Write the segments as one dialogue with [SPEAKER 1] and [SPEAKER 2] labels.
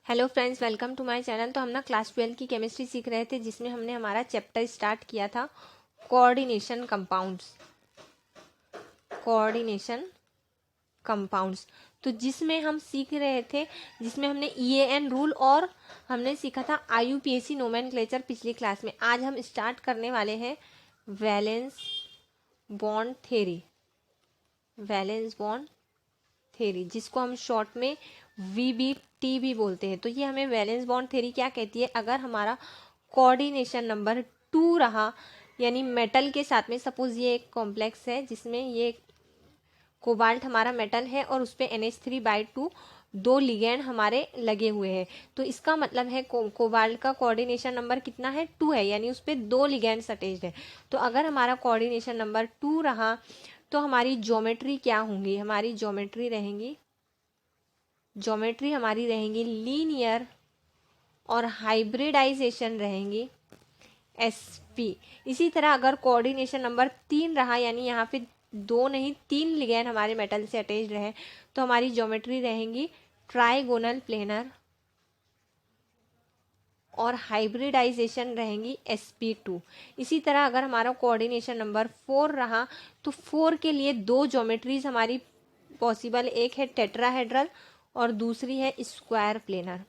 [SPEAKER 1] Hello friends, welcome to my channel. तो हम ना क्लास 12 की केमिस्ट्री सीख रहे थे, जिसमें हमने हमारा चैप्टर स्टार्ट किया था कोऑर्डिनेशन कंपाउंड्स। कोऑर्डिनेशन कंपाउंड्स तो जिसमें हम सीख रहे थे, जिसमें हमने EAN रूल और हमने सीखा था IUPAC नोमेनक्लेचर पिछली क्लास में। आज हम स्टार्ट करने वाले हैं valence bond theory. Valence bond theory जिसको हम शॉर्ट में VBT भी बोलते हैं। तो ये हमें वैलेंस बॉन्ड थ्योरी क्या कहती है? अगर हमारा कोऑर्डिनेशन नंबर 2 रहा, यानी मेटल के साथ में, सपोज ये एक कॉम्प्लेक्स है जिसमें ये कोबाल्ट हमारा मेटल है और उस पर NH3/2 दो लिगैंड हमारे लगे हुए हैं। तो इसका मतलब है कोबाल्ट का कोऑर्डिनेशन नंबर कितना है? 2 है, यानी उस पर दो लिगैंड्स अटैच्ड है। तो अगर हमारा कोऑर्डिनेशन नंबर 2 रहा तो हमारी ज्योमेट्री क्या होंगी? हमारी ज्योमेट्री हमारी रहेंगी लीनियर और हाइब्रिडाइजेशन रहेंगी SP। इसी तरह अगर कोऑर्डिनेशन नंबर 3 रहा, यानी यहाँ पे दो नहीं 3 लिगैंड हमारे मेटल से अटैच्ड रहे, तो हमारी ज्योमेट्री रहेंगी ट्राइगोनल प्लेनर और हाइब्रिडाइजेशन रहेंगी SP2। इसी तरह अगर हमारा कोऑर्डिनेशन नंबर 4 रहा तो 4 के लिए दो ज्योमेट्रीज हमारी पॉसिबल, एक है टेट्राहेड्रल और दूसरी है स्क्वायर प्लेनर।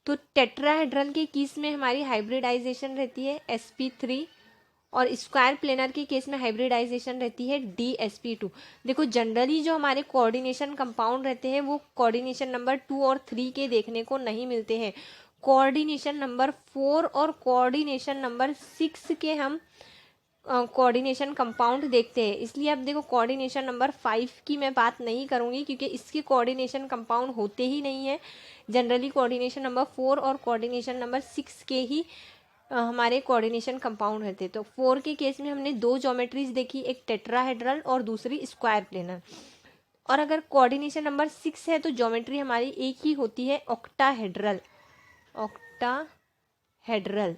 [SPEAKER 1] तो टेट्राहेड्रल के केस में हमारी हाइब्रिडाइजेशन रहती है SP3 और स्क्वायर प्लेनर के केस में हाइब्रिडाइजेशन रहती है DSP2। देखो, जनरली जो हमारे कोऑर्डिनेशन कंपाउंड रहते हैं वो कोऑर्डिनेशन नंबर 2 और 3 के देखने को नहीं मिलते हैं। कोऑर्डिनेशन नंबर 4 और कोऑर्डिनेशन नंबर 6 के हम कोऑर्डिनेशन कंपाउंड देखते हैं। इसलिए अब देखो, कोऑर्डिनेशन नंबर 5 की मैं बात नहीं करूंगी क्योंकि इसके कोऑर्डिनेशन कंपाउंड होते ही नहीं है। जनरली कोऑर्डिनेशन नंबर 4 और कोऑर्डिनेशन नंबर 6 के ही हमारे कोऑर्डिनेशन कंपाउंड रहते। तो 4 के केस में हमने दो ज्योमेट्रीज देखी, एक टेट्राहेड्रल और दूसरी स्क्वायर प्लेनर। और अगर कोऑर्डिनेशन नंबर 6 है तो ज्योमेट्री हमारी एक ही होती है, ऑक्टाहेड्रल। ऑक्टाहेड्रल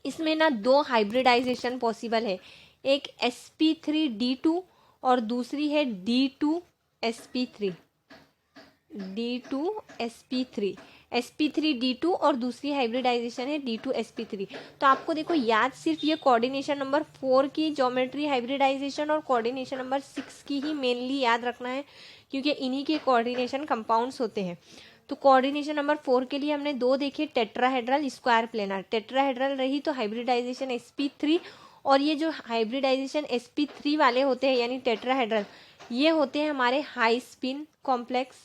[SPEAKER 1] इसमें ना दो हाइब्रिडाइजेशन पॉसिबल है, एक SP3D2 और दूसरी है D2SP3। SP3D2 और दूसरी हाइब्रिडाइजेशन है D2SP3। तो आपको देखो, याद सिर्फ ये कोऑर्डिनेशन नंबर 4 की ज्योमेट्री हाइब्रिडाइजेशन और कोऑर्डिनेशन नंबर 6 की ही मेनली याद रखना है, क्योंकि इन्हीं के कोऑर्डिनेशन कंपाउंड्स होते हैं। तो कोऑर्डिनेशन नंबर 4 के लिए हमने दो देखे, टेट्राहेड्रल, स्क्वायर प्लेनर। टेट्राहेड्रल रही तो हाइब्रिडाइजेशन SP3, और ये जो हाइब्रिडाइजेशन SP3 वाले होते हैं यानी टेट्राहेड्रल, ये होते हैं हमारे हाई स्पिन कॉम्प्लेक्स।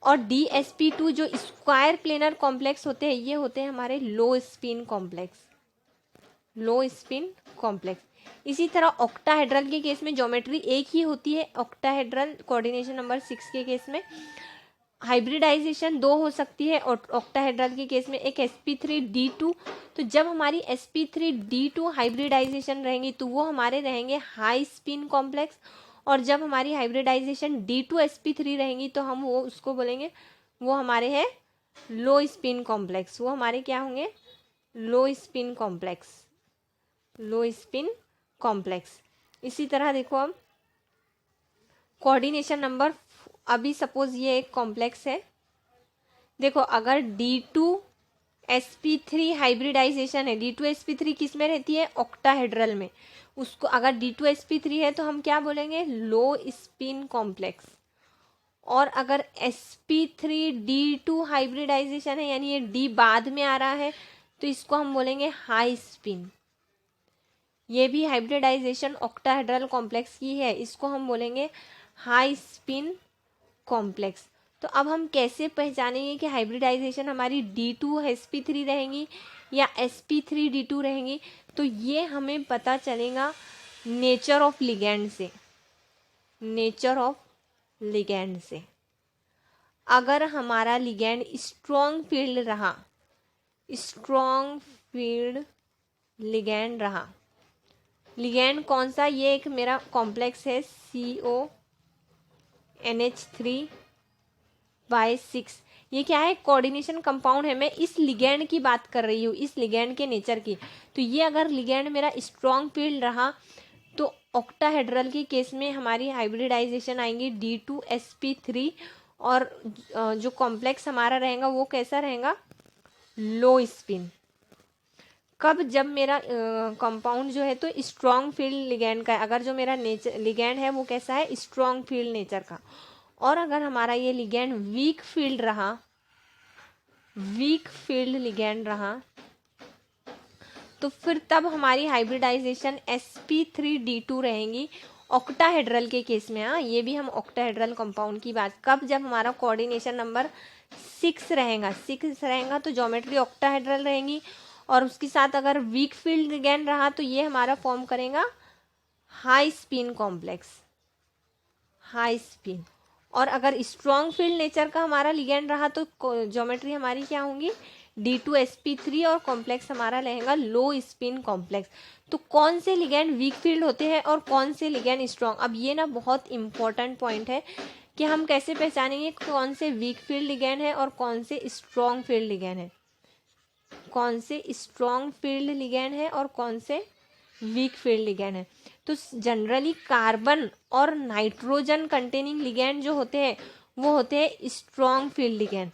[SPEAKER 1] और DSP2 जो स्क्वायर प्लेनर कॉम्प्लेक्स होते हैं, ये होते हैं हमारे लो स्पिन कॉम्प्लेक्स। लो स्पिन कॉम्प्लेक्स। इसी तरह ऑक्टाहेड्रल के केस में ज्योमेट्री एक ही होती है। ऑक्टाहेड्रल कोऑर्डिनेशन नंबर 6 के केस में हाइब्रिडाइजेशन दो हो सकती है, और ऑक्टाहेड्रल के केस में एक SP3D2। तो जब हमारी SP3D2 हाइब्रिडाइजेशन रहेंगी तो वो हमारे रहेंगे हाई स्पिन कॉम्प्लेक्स, और जब हमारी हाइब्रिडाइजेशन D2SP3 रहेंगी तो हम वो उसको बोलेंगे, वो हमारे हैं लो स्पिन कॉम्प्लेक्स। वो हमारे क्या होंगे? लो स्पिन कॉम्प्लेक्स। लो स्पिन कॉम्प्लेक्स। इसी तरह देखो, अब कोऑर्डिनेशन नंबर, अभी सपोज ये एक कॉम्प्लेक्स है, देखो अगर D2SP3 हाइब्रिडाइजेशन है, D2SP3 किस में रहती है? ऑक्टाहेड्रल में। उसको अगर D2SP3 है तो हम क्या बोलेंगे? लो स्पिन कॉम्प्लेक्स। और अगर SP3D2 हाइब्रिडाइजेशन है, यानी ये D बाद में आ रहा है, तो इसको हम बोलेंगे हाई स्पिन। ये भी हाइब्रिडाइजेशन ऑक्टाहेड्रल कॉम्प्लेक्स की है, इसको हम बोलेंगे हाई स्पिन कॉम्प्लेक्स। तो अब हम कैसे पहचानेंगे कि हाइब्रिडाइजेशन हमारी D2SP3 रहेंगी या SP3D2 रहेंगी? तो ये हमें पता चलेगा नेचर ऑफ लिगैंड से। नेचर ऑफ लिगैंड से अगर हमारा लिगैंड स्ट्रॉन्ग फील्ड रहा, स्ट्रॉन्ग फील्ड लिगैंड रहा, लिगैंड कौन सा? ये एक मेरा कॉम्प्लेक्स है CONH3/6। ये क्या है? कोऑर्डिनेशन कंपाउंड है। मैं इस लिगैंड की बात कर रही हूँ, इस लिगैंड के नेचर की। तो ये अगर लिगैंड मेरा स्ट्रॉन्ग फील्ड रहा तो ऑक्टाहेड्रल के केस में हमारी हाइब्रिडाइजेशन आएंगी D2SP3 और जो कॉम्प्लेक्स हमारा रहेगा वो कैसा रहेगा, लो स्पिन। कब, जब मेरा कंपाउंड जो है तो स्ट्रॉन्ग फील्ड लिगैंड का है, अगर जो मेरा नेचर लिगैंड है वो कैसा है, स्ट्रॉन्ग फील्ड नेचर का। और अगर हमारा ये लिगैंड वीक फील्ड रहा, वीक फील्ड लिगैंड रहा, तो फिर तब हमारी हाइब्रिडाइजेशन sp3d2 रहेंगी ऑक्टाहेड्रल के केस में। हाँ, ये भी हम ऑक्टाहेड्रल कंपाउंड की बात, कब, जब हमारा कोऑर्डिनेशन नंबर 6 रहेगा, 6 रहेगा तो ज्योमेट्री ऑक्टाहेड्रल रहेंगी। और उसके साथ अगर वीक फील्ड लिगैंड रहा तो ये हमारा फॉर्म करेगा high spin complex, high spin. और अगर स्ट्रॉन्ग फील्ड नेचर का हमारा लिगैंड रहा तो ज्योमेट्री हमारी क्या होंगी, D2sp3 और कॉम्प्लेक्स हमारा रहेगा लो स्पिन कॉम्प्लेक्स। तो कौन से लिगैंड वीक फील्ड होते हैं और कौन से लिगैंड स्ट्रॉन्ग, अब ये ना बहुत इंपॉर्टेंट पॉइंट है कि हम कैसे पहचानेंगे कौन से वीक फील्ड लिगैंड है और कौन से स्ट्रॉन्ग फील्ड लिगैंड है, कौन से स्ट्रॉन्ग फील्ड लिगैंड है और कौन से वीक फील्ड लिगैंड है। तो जनरली कार्बन और नाइट्रोजन कंटेनिंग लिगैंड जो होते हैं वो होते हैं स्ट्रॉन्ग फील्ड लिगैंड,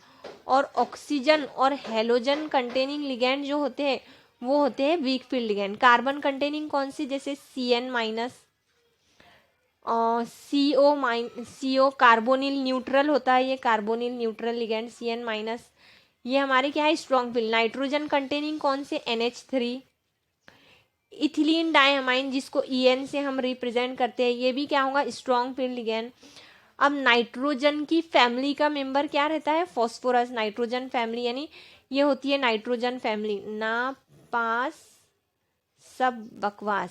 [SPEAKER 1] और ऑक्सीजन और हेलोजन कंटेनिंग लिगैंड जो होते हैं वो होते हैं week field ligand. Carbon containing कौन सी, जैसे Cn-, CO कार्बोनिल न्यूट्रल होता है, ये कार्बोनिल न्यूट्रल लिगैंड Cn-, ये हमारे क्या है, स्ट्रॉन्ग फील्ड। नाइट्रोजन कंटेनिंग कौन से, NH3। इथिलीन डायमाइन जिसको En से हम रिप्रेजेंट करते हैं, ये भी क्या होगा, स्ट्रॉन्ग फील्ड लिगैंड। अब नाइट्रोजन की फैमिली का मेंबर क्या रहता है, फॉस्फोरस। नाइट्रोजन फैमिली यानी ये होती है नाइट्रोजन फैमिली, ना पास सब बकवास,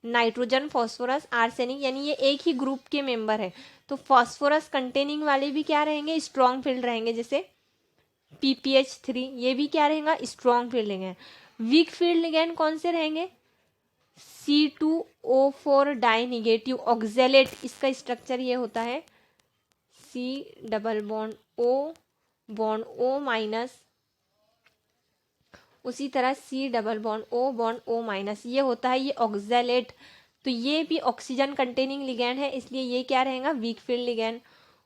[SPEAKER 1] नाइट्रोजन, फॉस्फोरस, आर्सेनिक, यानी ये एक ही ग्रुप के मेंबर है। तो फॉस्फोरस कंटेनिंग वाले भी क्या रहेंगे, स्ट्रॉन्ग फील्ड रहेंगे, जैसे PPH3, ये भी क्या रहेगा, strong field ligand. Week field ligand कौन से रहेंगे, C2O4 डाई निगेटिव ऑक्जेलेट, इसका स्ट्रक्चर ये होता है C double bond O minus, उसी तरह C double bond O minus, ये होता है ये ऑक्जेलेट। तो ये भी ऑक्सीजन कंटेनिंग लिगैंड है, इसलिए ये क्या रहेगा, वीक फील्ड लिगैंड।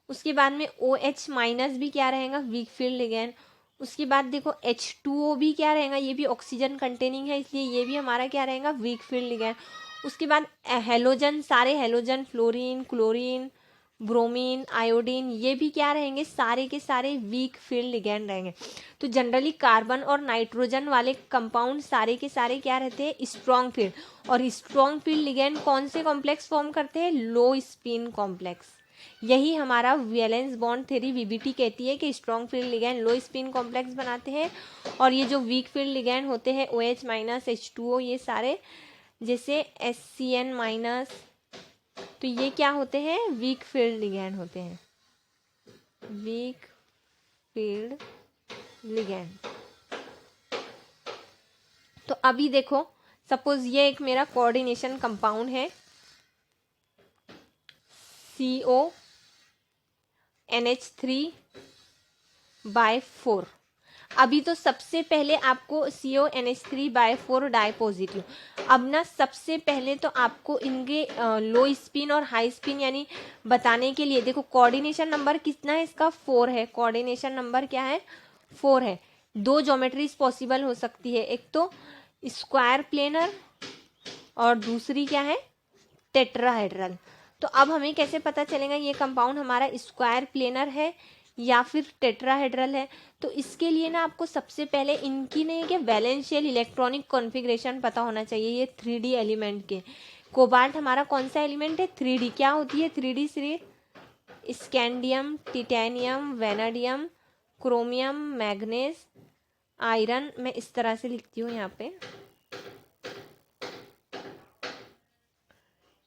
[SPEAKER 1] उसके बाद में OH माइनस भी क्या रहेगा, वीक फील्ड लिगैंड। उसके बाद देखो H2O भी क्या रहेगा, ये भी ऑक्सीजन कंटेनिंग है, इसलिए ये भी हमारा क्या रहेगा, वीक फील्ड लिगैंड। उसके बाद हेलोजन, सारे halogen, fluorine, chlorine, bromine, iodine, ये भी क्या रहेंगे, सारे के सारे वीक फील्ड लिगैंड रहेंगे। तो जनरली कार्बन और नाइट्रोजन वाले कंपाउंड सारे के सारे क्या रहते हैं, स्ट्रॉन्ग फील्ड। और स्ट्रॉन्ग फील्ड लिगैंड कौन से कॉम्प्लेक्स फॉर्म करते हैं, लो स्पिन कॉम्प्लेक्स। यही हमारा वैलेंस बॉन्ड थ्योरी VBT कहती है कि स्ट्रॉन्ग फील्ड लिगैंड लो स्पिन कॉम्प्लेक्स बनाते हैं, और ये जो वीक फील्ड लिगैंड होते हैं OH माइनस, H2O, ये सारे जैसे SCN माइनस, तो ये क्या होते हैं, वीक फील्ड लिगैंड होते हैं, वीक फील्ड लिगैंड। तो अभी देखो सपोज ये एक मेरा कोऑर्डिनेशन कंपाउंड है CONH3/4। अभी तो सबसे पहले आपको CONH3/4 डाई पॉजिटिव, अब ना सबसे पहले तो आपको इनके लो स्पिन और हाई स्पिन यानी बताने के लिए, देखो कोऑर्डिनेशन नंबर कितना है इसका, 4 है। कोऑर्डिनेशन नंबर क्या है, 4 है। दो ज्योमेट्रीज पॉसिबल हो सकती है, एक तो स्क्वायर प्लेनर और दूसरी क्या है, टेट्राहेड्रल। तो अब हमें कैसे पता चलेगा ये कंपाउंड हमारा स्क्वायर प्लेनर है या फिर टेट्राहेड्रल है। तो इसके लिए ना आपको सबसे पहले इनकी ने क्या वैलेंशियल इलेक्ट्रॉनिक कॉन्फ़िगरेशन पता होना चाहिए, ये 3D एलिमेंट के। कोबाल्ट हमारा कौन सा एलिमेंट है, 3D। क्या होती है 3D series, scandium, titanium, vanadium, chromium, manganese, iron. मैं इस तरह से लिखती हूँ यहाँ पे,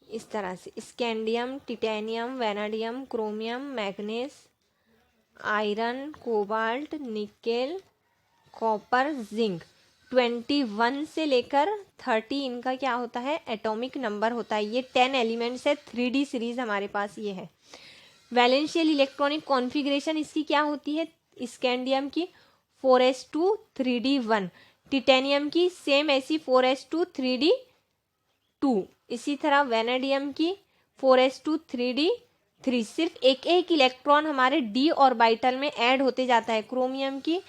[SPEAKER 1] इस तरह से, scandium, titanium, vanadium, chromium, manganese, iron, cobalt, nickel, copper, zinc. 21 से लेकर 30 इनका क्या होता है, एटॉमिक नंबर होता है। ये 10 एलिमेंट्स है, 3D सीरीज हमारे पास ये है। वैलेंशियल इलेक्ट्रॉनिक कॉन्फ़िगरेशन इसकी क्या होती है, स्कैंडियम की 4s2 3d1, टिटेनियम की सेम ऐसी 4s2 3d2, इसी तरह वेनेडियम की 4s2 3d2, 3, सिर्फ एक एक इलेक्ट्रॉन हमारे डी ऑर्बिटल में ऐड होते जाता है। क्रोमियम की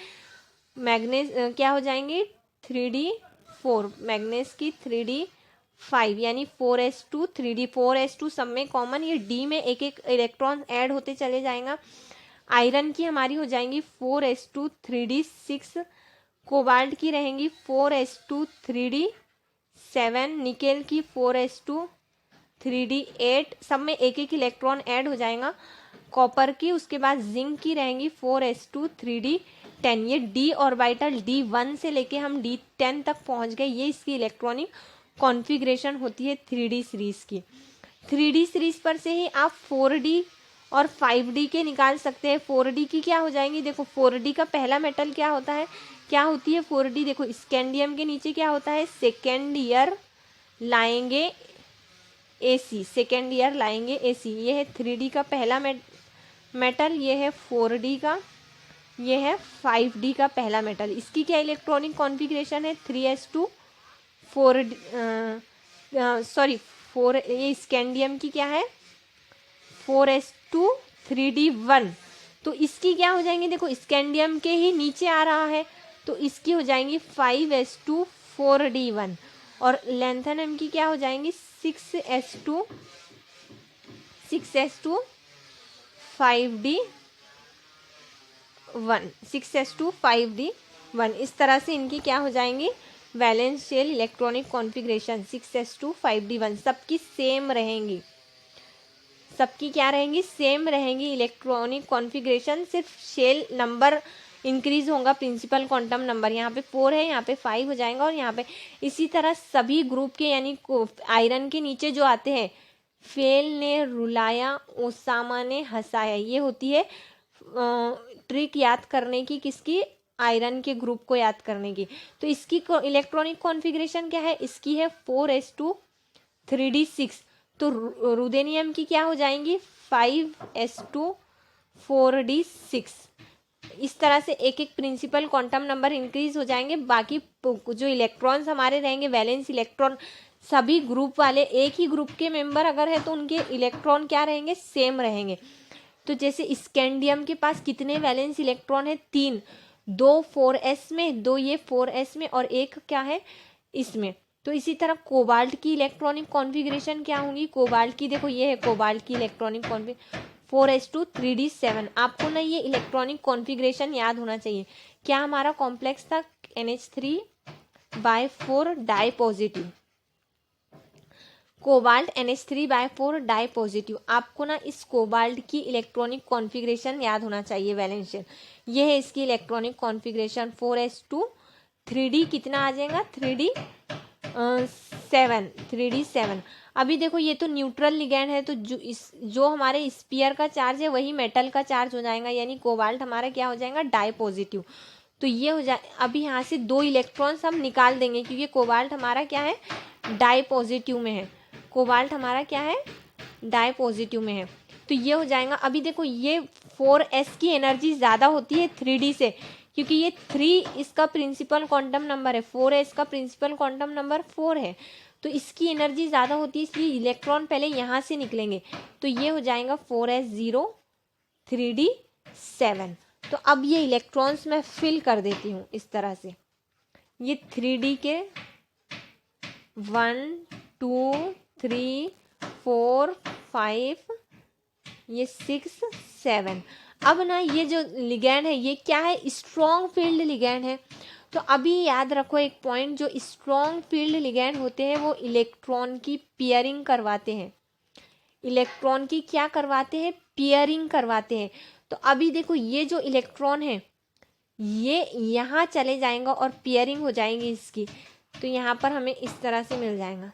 [SPEAKER 1] मैग्नेस क्या हो जाएंगी 3d4, मैग्नेस की 3d5, यानी 4s2 3d 4s2 सब में कॉमन, ये डी में एक एक इलेक्ट्रॉन ऐड होते चले जाएगा। आयरन की हमारी हो जाएंगी 4s2 3d6, कोबाल्ट की रहेंगी 4s2 3d7, निकेल की 4s2 3d8, सब में एक एक इलेक्ट्रॉन ऐड हो जाएगा। कॉपर की, उसके बाद जिंक की रहेंगी 4s2 3d10। ये डी ऑर्बिटल d1 से लेके हम d10 तक पहुंच गए। ये इसकी इलेक्ट्रॉनिक कॉन्फ़िगरेशन होती है 3d सीरीज की। 3d सीरीज पर से ही आप 4d और 5d के निकाल सकते हैं। 4d की क्या हो जाएंगी, देखो 4d का पहला मेटल क्या होता है, क्या होती है 4d, देखो स्कैंडियम के नीचे क्या होता है, सेकेंड ईयर लाएंगे AC, सेकेंड ईयर लाएंगे AC। ये है 3d का पहला मेटल, ये है 4d का, ये है 5d का पहला मेटल। इसकी क्या इलेक्ट्रॉनिक कॉन्फ़िगरेशन है 3s2 4d, सॉरी 4, ये स्कैंडियम की क्या है 4s2 3d1। तो इसकी क्या हो जाएंगी, देखो स्कैंडियम के ही नीचे आ रहा है, तो इसकी हो जाएंगी 5s2 4d1। और लैंथेनम की क्या हो जाएंगी 6s2 5d1, 6s2 5d1। इस तरह से इनकी क्या हो जाएंगी valence shell electronic configuration 6s2 5d1, सबकी सेम रहेंगी, सबकी क्या रहेंगी सेम रहेंगी इलेक्ट्रॉनिक कॉन्फ़िगरेशन, सिर्फ शेल नंबर इंक्रीज होगा, प्रिंसिपल क्वांटम नंबर यहाँ पे 4 है, यहाँ पे 5 हो जाएगा, और यहाँ पे इसी तरह सभी ग्रुप के, यानी आयरन के नीचे जो आते हैं, फेल ने रुलाया ओसामा ने हंसाया, ये होती है ट्रिक याद करने की, किसकी आयरन के ग्रुप को याद करने की। तो इसकी इलेक्ट्रॉनिक कॉन्फ़िगरेशन क्या है, इसकी है 4s2 3d6। तो रुदेनियम की क्या हो जाएंगी 5s2 4d6। इस तरह से एक एक प्रिंसिपल क्वांटम नंबर इंक्रीज हो जाएंगे। बाकी जो इलेक्ट्रॉन्स हमारे रहेंगे वैलेंस इलेक्ट्रॉन, सभी ग्रुप वाले, एक ही ग्रुप के मेंबर अगर है तो उनके इलेक्ट्रॉन क्या रहेंगे सेम रहेंगे। तो जैसे स्कैंडियम के पास कितने वैलेंस इलेक्ट्रॉन है 3, 2 4s में, 2 ये 4s में, और एक क्या है इसमें। तो इसी तरह कोबाल्ट की इलेक्ट्रॉनिक कॉन्फ़िगरेशन क्या होंगी, कोबाल्ट की देखो ये है कोबाल्ट की इलेक्ट्रॉनिक कॉन्फ़िगरेशन 4s2 3d7। आपको ना ये इलेक्ट्रॉनिक कॉन्फ़िगरेशन याद होना चाहिए। क्या हमारा कॉम्प्लेक्स था NH3/4 di positive, cobalt NH3/4 di positive. आपको ना इस कोबाल्ट की इलेक्ट्रॉनिक कॉन्फ़िगरेशन याद होना चाहिए वैलेंशियल। ये है इसकी इलेक्ट्रॉनिक कॉन्फ़िगरेशन 4s2 3d कितना आ जाएगा 3d7। अभी देखो ये तो न्यूट्रल लिगैंड है, तो जो हमारे स्पीयर का चार्ज है वही मेटल का चार्ज हो जाएगा, यानी कोबाल्ट हमारा क्या हो जाएगा डाई पॉजिटिव। तो ये हो जाए, अभी यहाँ से 2 इलेक्ट्रॉन्स हम निकाल देंगे, क्योंकि कोबाल्ट हमारा क्या है डाई पॉजिटिव में है, कोबाल्ट हमारा क्या है डाई पॉजिटिव में है। तो ये हो जाएगा। अभी देखो ये 4s की एनर्जी ज़्यादा होती है 3d से, क्योंकि ये 3 इसका प्रिंसिपल क्वांटम नंबर है, 4s का प्रिंसिपल क्वांटम नंबर 4 है, तो इसकी एनर्जी ज़्यादा होती है, इसलिए इलेक्ट्रॉन पहले यहाँ से निकलेंगे। तो ये हो जाएगा 4s0 3d7। तो अब ये इलेक्ट्रॉन्स मैं फिल कर देती हूँ इस तरह से, ये 3d के 1 2 3 4 5, ये 6 7। अब ना ये जो लिगैंड है ये क्या है स्ट्रॉन्ग फील्ड लिगैंड है। तो अभी याद रखो एक पॉइंट, जो स्ट्रॉन्ग फील्ड लिगैंड होते हैं वो इलेक्ट्रॉन की पेयरिंग करवाते हैं, इलेक्ट्रॉन की क्या करवाते हैं पेयरिंग करवाते हैं। तो अभी देखो ये जो इलेक्ट्रॉन है ये यहाँ चले जाएंगे और पेयरिंग हो जाएंगी इसकी, तो यहाँ पर हमें इस तरह से मिल जाएगा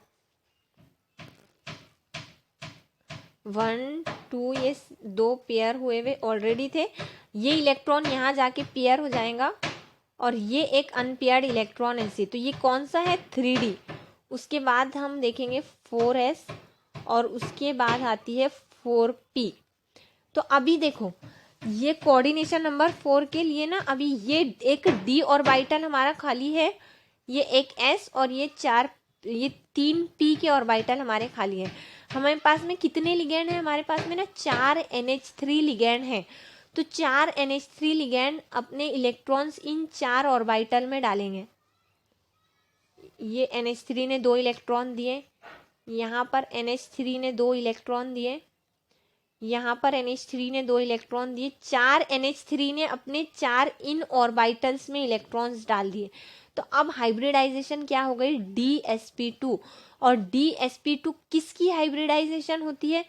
[SPEAKER 1] 1 2, ये 2 पेयर हुए हुए ऑलरेडी थे, ये इलेक्ट्रॉन यहाँ जाके पेयर हो जाएगा, और ये एक अनपेयर्ड इलेक्ट्रॉन ऐसे। तो ये कौन सा है 3d। उसके बाद हम देखेंगे 4s, और उसके बाद आती है 4p। तो अभी देखो ये कोऑर्डिनेशन नंबर 4 के लिए ना, अभी ये एक d ऑर्बिटल हमारा खाली है, ये एक s, और ये 3p के ऑर्बिटल हमारे खाली है। हमारे पास में कितने लिगेंड है, हमारे पास में ना 4 NH3 लिगेंड है। तो 4 NH3 लिगेंड अपने इलेक्ट्रॉन्स इन 4 ऑर्बिटल में डालेंगे। ये NH3 ने 2 इलेक्ट्रॉन दिए, यहाँ पर NH3 ने 2 इलेक्ट्रॉन दिए, यहाँ पर NH3 ने 2 इलेक्ट्रॉन दिए। 4 NH3 ने अपने 4 इन ऑर्बिटल्स में इलेक्ट्रॉन्स डाल दिए। तो अब हाइब्रिडाइजेशन क्या हो गई, DsP2। और DsP2 किसकी हाइब्रिडाइजेशन होती है,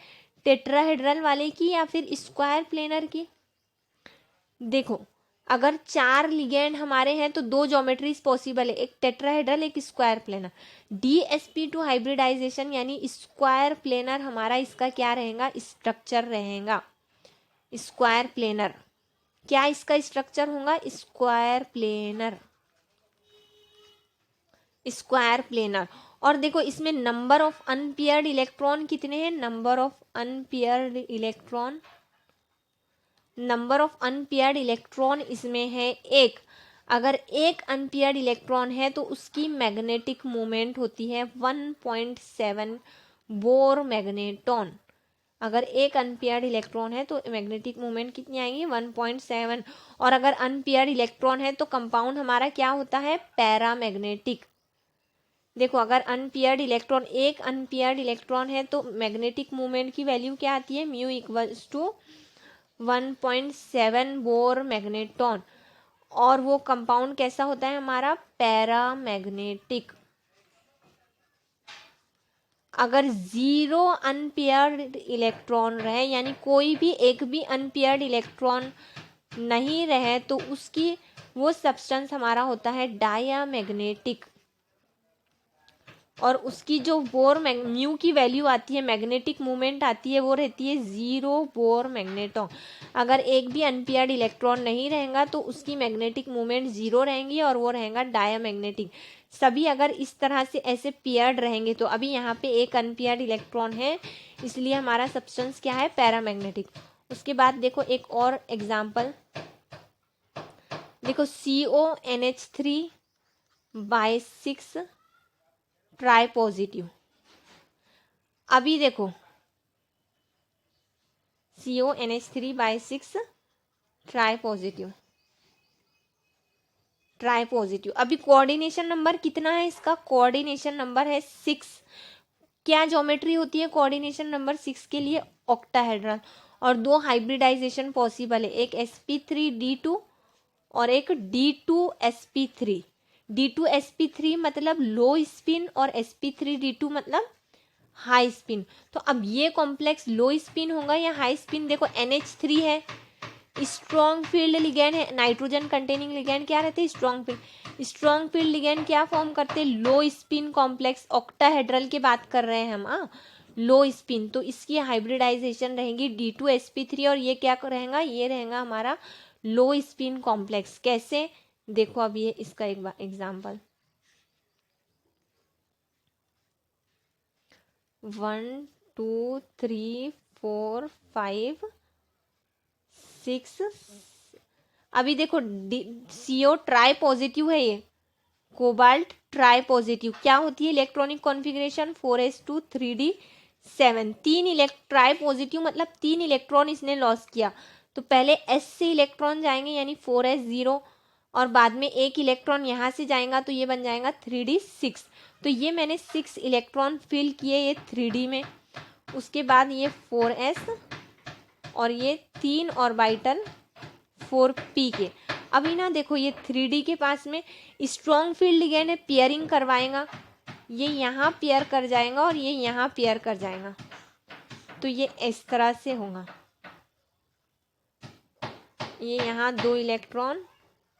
[SPEAKER 1] टेट्राहेड्रल वाले की या फिर स्क्वायर प्लेनर की। देखो अगर 4 लिगेंड हमारे हैं तो 2 ज्योमेट्रीज पॉसिबल है, एक टेट्राहेड्रल एक स्क्वायर प्लेनर। DsP2 हाइब्रिडाइजेशन यानी स्क्वायर प्लेनर हमारा इसका क्या रहेगा, स्ट्रक्चर रहेगा स्क्वायर प्लेनर। क्या इसका स्ट्रक्चर होगा, स्क्वायर प्लेनर, स्क्वायर प्लेनर। और देखो इसमें नंबर ऑफ अनपेयर्ड इलेक्ट्रॉन कितने हैं, number of unpaired electron, number of unpaired electron इसमें है 1। अगर एक अनपेयर्ड इलेक्ट्रॉन है तो उसकी मैग्नेटिक मोमेंट होती है 1.7 बोर मैग्नेटॉन। अगर एक अनपेयर्ड इलेक्ट्रॉन है तो मैग्नेटिक मोमेंट कितनी आएगी, 1.7। और अगर अनपेयर्ड इलेक्ट्रॉन है तो कंपाउंड हमारा क्या होता है, पैरामैग्नेटिक। देखो अगर अनपेयर्ड इलेक्ट्रॉन, एक अनपेयर्ड इलेक्ट्रॉन है तो मैग्नेटिक मोमेंट की वैल्यू क्या आती है, mu equals to 1.7 Bohr magneton. और वो कंपाउंड कैसा होता है हमारा, पैरामैग्नेटिक। अगर 0 अनपेयर्ड इलेक्ट्रॉन रहे यानी कोई भी एक भी अनपेयर्ड इलेक्ट्रॉन नहीं रहे तो उसकी वो सब्सटेंस हमारा होता है डायामैग्नेटिक। और उसकी जो बोर म्यू की वैल्यू आती है, मैग्नेटिक मूवमेंट आती है, वो रहती है 0 बोर मैग्नेटॉन। अगर एक भी अनपेयर्ड इलेक्ट्रॉन नहीं रहेगा तो उसकी मैग्नेटिक मूवमेंट 0 रहेंगी और वो रहेगा डायामैग्नेटिक। सभी अगर इस तरह से ऐसे पेयर्ड रहेंगे तो अभी यहाँ पे एक अनपेयर्ड इलेक्ट्रॉन है इसलिए हमारा सब्सटेंस क्या है, पैरामैग्नेटिक। उसके बाद देखो एक और एग्जाम्पल, देखो CONH3/6 ट्राई पॉजिटिव। अभी देखो CONH3/6 try positive, try positive. अभी कोऑर्डिनेशन नंबर कितना है इसका, कोऑर्डिनेशन नंबर है 6। क्या ज्योमेट्री होती है कोऑर्डिनेशन नंबर 6 के लिए, ऑक्टाहेड्रल। और 2 हाइब्रिडाइजेशन पॉसिबल है, एक sp3d2 और एक d2sp3। d2sp3 मतलब लो स्पिन और sp3d2 मतलब हाई स्पिन। तो अब ये कॉम्प्लेक्स लो स्पिन होगा या हाई स्पिन। देखो NH3 है, स्ट्रॉन्ग फील्ड लिगेंड है, नाइट्रोजन कंटेनिंग लिगेंड क्या रहते हैं, strong field. Strong field ligand क्या फॉर्म करते हैं, लो स्पिन कॉम्प्लेक्स। ऑक्टाहेड्रल की बात कर रहे हैं हम, लो स्पिन। तो इसकी हाइब्रिडाइजेशन रहेगी d2sp3 और ये क्या रहेगा, ये रहेगा हमारा लो स्पिन कॉम्प्लेक्स। कैसे, देखो अब ये इसका एक एग्जाम्पल, 1 2 3 4 5 6। अभी देखो CO ट्राई पॉजिटिव है, ये कोबाल्ट ट्राई पॉजिटिव। क्या होती है electronic configuration, 4s2 3d7। 3 try positive मतलब 3 इलेक्ट्रॉन इसने लॉस किया। तो पहले S से इलेक्ट्रॉन जाएंगे यानी 4s0 और बाद में एक इलेक्ट्रॉन यहाँ से जाएगा तो ये बन जाएगा 3d6। तो ये मैंने 6 इलेक्ट्रॉन फिल किए ये 3d में। उसके बाद ये 4s और ये 3 ऑर्बिटल 4p के। अभी ना देखो ये 3d के पास में स्ट्रॉन्ग फील्ड लिगेंड है, पेयरिंग करवाएगा, ये यहाँ पेयर कर जाएगा और ये यहाँ पेयर कर जाएगा। तो ये इस तरह से होगा, ये यहाँ 2 इलेक्ट्रॉन,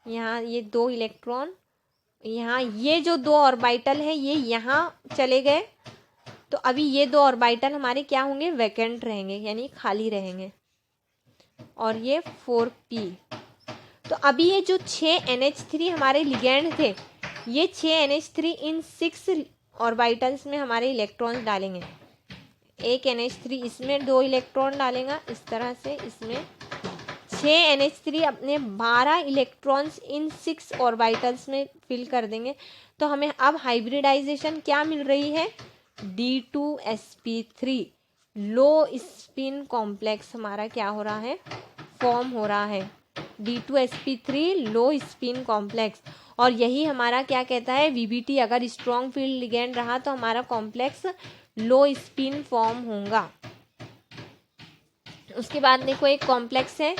[SPEAKER 1] यहाँ ये 2 इलेक्ट्रॉन, यहाँ ये जो 2 ऑर्बिटल है ये यहाँ चले गए। तो अभी ये 2 ऑर्बिटल हमारे क्या होंगे, वैकेंट रहेंगे यानी खाली रहेंगे। और ये 4p। तो अभी ये जो 6 NH3 हमारे लिगेंड थे, ये 6 NH3 इन 6 ऑर्बिटल्स में हमारे इलेक्ट्रॉन्स डालेंगे। एक NH3 इसमें 2 इलेक्ट्रॉन डालेगा इस तरह से, इसमें 6 NH3 अपने 12 इलेक्ट्रॉन्स इन 6 ऑर्बिटल्स में फिल कर देंगे। तो हमें अब हाइब्रिडाइजेशन क्या मिल रही है, D2sp3 लो स्पिन कॉम्प्लेक्स हमारा क्या हो रहा है, फॉर्म हो रहा है। D2sp3 लो स्पिन कॉम्प्लेक्स, और यही हमारा क्या कहता है, VBT अगर स्ट्रॉन्ग फील्ड लिगेंड रहा तो हमारा कॉम्प्लेक्स लो स्पिन फॉर्म होगा। उसके बाद देखो एक कॉम्प्लेक्स है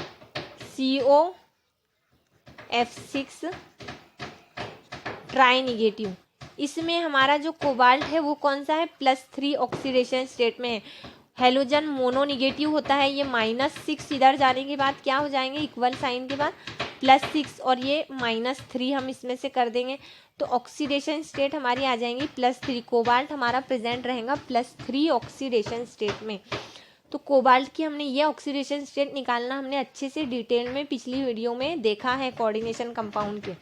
[SPEAKER 1] COF6 ट्राई निगेटिव, इसमें हमारा जो कोबाल्ट है वो कौन सा है, +3 ऑक्सीडेशन स्टेट में है। हेलोजन मोनो निगेटिव होता है, ये -6 इधर जाने के बाद क्या हो जाएंगे, इक्वल साइन के बाद +6 और ये -3 हम इसमें से कर देंगे तो ऑक्सीडेशन स्टेट हमारी आ जाएंगी +3। कोबाल्ट हमारा प्रेजेंट रहेगा +3 ऑक्सीडेशन स्टेट में। तो कोबाल्ट की हमने ये ऑक्सीडेशन स्टेट निकालना हमने अच्छे से डिटेल में पिछली वीडियो में देखा है कोऑर्डिनेशन कंपाउंड के।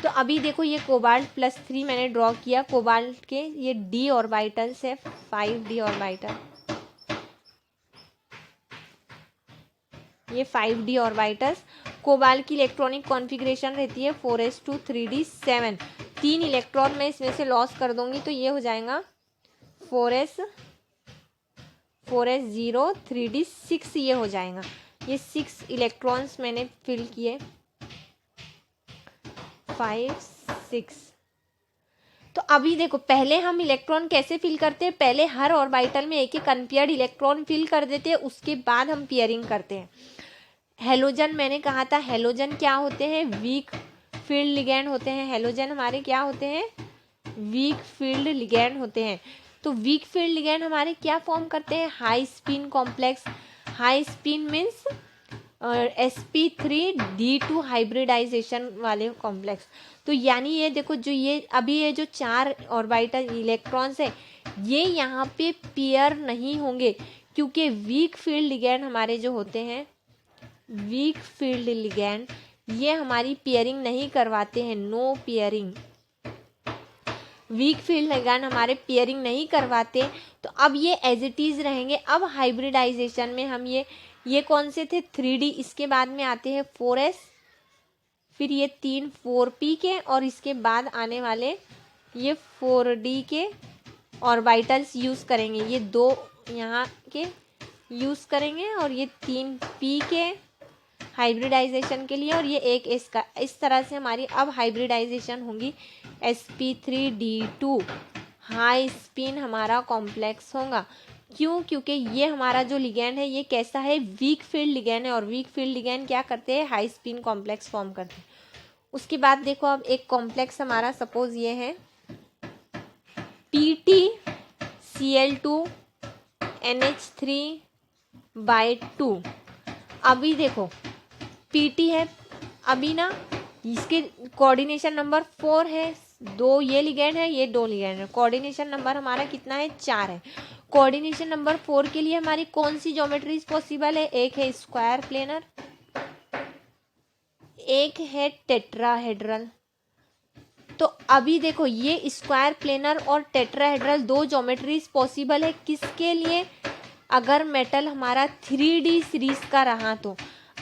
[SPEAKER 1] तो अभी देखो ये कोबाल्ट +3 मैंने ड्रॉ किया, कोबाल्ट के ये D ऑर्बिटल्स है, 5D ऑर्बिटल, ये 5D ऑर्बिटल्स। कोबाल्ट की इलेक्ट्रॉनिक कॉन्फ़िगरेशन रहती है 4s2 3d7, 3 इलेक्ट्रॉन मैं इसमें से लॉस कर दूंगी तो ये हो जाएगा 4s 0 3d6, ये हो जाएगा। ये 6 इलेक्ट्रॉन्स मैंने फिल किए, 5 6। तो अभी देखो पहले हम इलेक्ट्रॉन कैसे फिल करते हैं, पहले हर ऑर्बिटल में एक एक अनपेयर्ड इलेक्ट्रॉन फिल कर देते हैं, उसके बाद हम पेयरिंग करते हैं। हेलोजन मैंने कहा था, हेलोजन क्या होते हैं, वीक फील्ड लिगैंड होते हैं। हेलोजन हमारे क्या होते हैं, वीक फील्ड लिगैंड होते हैं। तो वीक फील्ड लिगैंड हमारे क्या फॉर्म करते हैं, high spin complex. High spin means sp3d2 hybridization वाले कॉम्प्लेक्स। तो यानी ये देखो जो ये अभी ये जो 4 ऑर्बिटल इलेक्ट्रॉन्स है ये यहाँ पे पेयर नहीं होंगे, क्योंकि वीक फील्ड लिगैंड हमारे जो होते हैं, वीक फील्ड लिगैंड ये हमारी पेयरिंग नहीं करवाते हैं, no pairing. Weak field ligand हमारे पेयरिंग नहीं करवाते, तो अब ये एज इट इज रहेंगे। अब हाइब्रिडाइजेशन में हम ये कौन से थे, 3D, इसके बाद में आते हैं 4s, फिर ये 3 4p के, और इसके बाद आने वाले ये 4d के ऑर्बिटल्स यूज करेंगे। ये 2 यहाँ के यूज करेंगे और ये 3p के हाइब्रिडाइजेशन के लिए, और ये एक इसका। इस तरह से हमारी अब हाइब्रिडाइजेशन होगी sp3d2 हाई स्पिन हमारा कॉम्प्लेक्स होगा। क्यों, क्योंकि ये हमारा जो लिगैंड है ये कैसा है, वीक फील्ड लिगैंड है, और वीक फील्ड लिगैंड क्या करते हैं, हाई स्पिन कॉम्प्लेक्स फॉर्म करते हैं। उसके बाद देखो अब एक कॉम्प्लेक्स हमारा सपोज ये है PtCl2NH3/2। अभी देखो PT है, अभी ना इसके कोऑर्डिनेशन नंबर 4 है, 2 ये लिगैंड है, ये 2 लिगैंड है। कोऑर्डिनेशन नंबर हमारा कितना है, 4 है। कोऑर्डिनेशन नंबर 4 के लिए हमारी कौन सी ज्योमेट्रीज पॉसिबल है, एक है स्क्वायर प्लेनर, एक है टेट्राहेड्रल। तो अभी देखो ये स्क्वायर प्लेनर और टेट्राहेड्रल 2 ज्योमेट्रीज पॉसिबल है किसके लिए, अगर मेटल हमारा 3D सीरीज का रहा तो।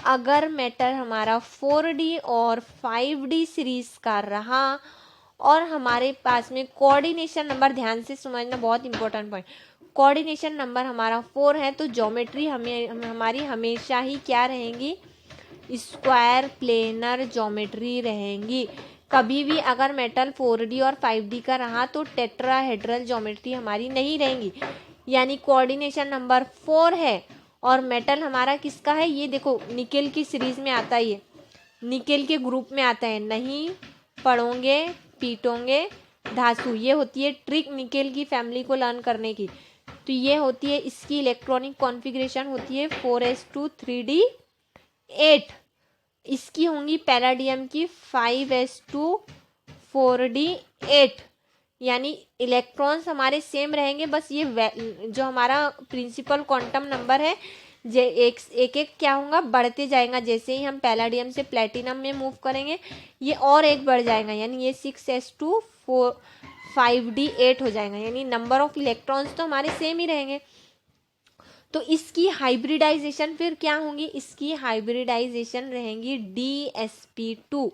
[SPEAKER 1] अगर मेटल हमारा 4D और 5D सीरीज का रहा और हमारे पास में कोऑर्डिनेशन नंबर, ध्यान से समझना बहुत इंपॉर्टेंट पॉइंट, कोऑर्डिनेशन नंबर हमारा 4 है तो ज्योमेट्री हमारी हमेशा ही क्या रहेंगी, स्क्वायर प्लेनर ज्योमेट्री रहेंगी। कभी भी अगर मेटल 4D और 5D का रहा तो टेट्राहेड्रल ज्योमेट्री हमारी नहीं रहेंगी। यानी कोऑर्डिनेशन नंबर 4 है और मेटल हमारा किसका है, ये देखो निकेल की सीरीज में आता है, ये निकेल के ग्रुप में आता है। नहीं पढ़ोगे पीटोगे धासु, ये होती है ट्रिक निकेल की फैमिली को लर्न करने की। तो ये होती है इसकी इलेक्ट्रॉनिक कॉन्फ़िगरेशन होती है 4s2 3d8। इसकी होंगी पैलाडियम की 5s2 4d8। यानी इलेक्ट्रॉन्स हमारे सेम रहेंगे, बस ये जो हमारा प्रिंसिपल क्वांटम नंबर है एक एक क्या होगा, बढ़ते जाएगा। जैसे ही हम पैलाडियम से प्लेटिनम में मूव करेंगे ये और एक बढ़ जाएगा, यानी ये 6s2 5d8 हो जाएगा। यानी नंबर ऑफ इलेक्ट्रॉन्स तो हमारे सेम ही रहेंगे। तो इसकी हाइब्रिडाइजेशन फिर क्या होंगी, इसकी हाइब्रिडाइजेशन रहेंगी DsP2।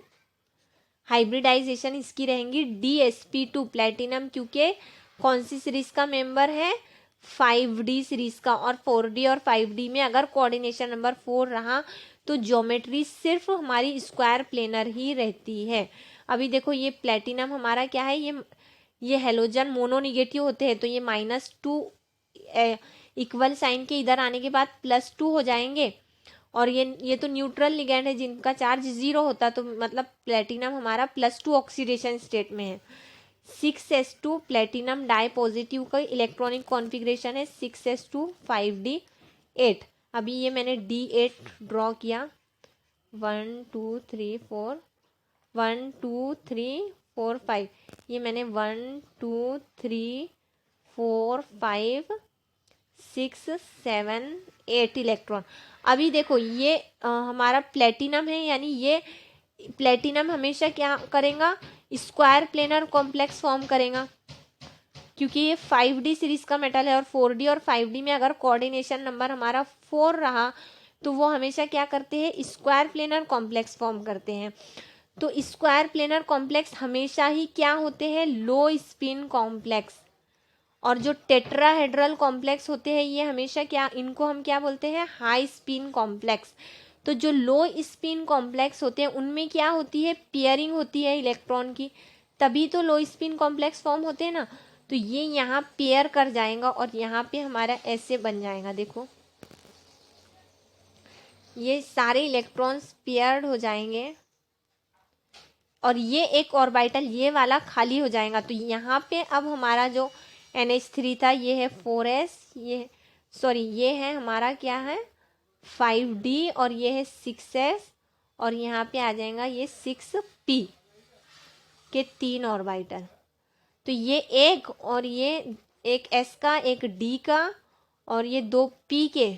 [SPEAKER 1] हाइब्रिडाइजेशन इसकी रहेंगी DsP2 प्लेटिनम, क्योंकि कौन सी सीरीज का मेंबर है? 5D सीरीज का। और 4D और 5D में अगर कोऑर्डिनेशन नंबर 4 रहा तो ज्योमेट्री सिर्फ हमारी स्क्वायर प्लेनर ही रहती है। अभी देखो ये प्लेटिनम हमारा क्या है, ये हेलोजन मोनोनिगेटिव होते हैं, तो ये -2 इक्वल साइन के इधर आने के बाद +2 हो जाएंगे। और ये तो न्यूट्रल लिगेंड है जिनका चार्ज 0 होता, तो मतलब प्लेटिनम हमारा +2 ऑक्सीडेशन स्टेट में है। 6s2 प्लेटिनम डाई पॉजिटिव का इलेक्ट्रॉनिक कॉन्फ़िगरेशन है 6s2 5D8। अभी ये मैंने D8 ड्रॉ किया, 1 2 3 4 1 2 3 4 5, ये मैंने 1 2 3 4 5 6 7 8 इलेक्ट्रॉन। अभी देखो ये हमारा प्लेटिनम है, यानी ये प्लेटिनम हमेशा क्या करेगा, स्क्वायर प्लेनर कॉम्प्लेक्स फॉर्म करेगा, क्योंकि ये 5D सीरीज का मेटल है। और 4D और 5D में अगर कोऑर्डिनेशन नंबर हमारा 4 रहा तो वो हमेशा क्या करते हैं, स्क्वायर प्लेनर कॉम्प्लेक्स फॉर्म करते हैं। तो स्क्वायर प्लेनर कॉम्प्लेक्स हमेशा ही क्या होते हैं, लो स्पिन कॉम्प्लेक्स। और जो टेट्राहेड्रल कॉम्प्लेक्स होते हैं ये हमेशा क्या, इनको हम क्या बोलते हैं, हाई स्पिन कॉम्प्लेक्स। तो जो लो स्पिन कॉम्प्लेक्स होते हैं उनमें क्या होती है, पेयरिंग होती है इलेक्ट्रॉन की, तभी तो लो स्पिन कॉम्प्लेक्स फॉर्म होते हैं ना। तो ये यहाँ पेयर कर जाएगा और यहाँ पे हमारा ऐसे बन जाएगा, देखो ये सारे इलेक्ट्रॉन्स पेयर्ड हो जाएंगे और ये एक ऑर्बिटल ये वाला खाली हो जाएगा। तो यहाँ पे अब हमारा जो NH3 था ये है 4s, ये सॉरी ये है हमारा क्या है 5D और ये है 6s और यहाँ पे आ जाएगा ये 6p के 3 ऑर्बिटल। तो ये एक और ये एक s का एक d का और ये 2 p के,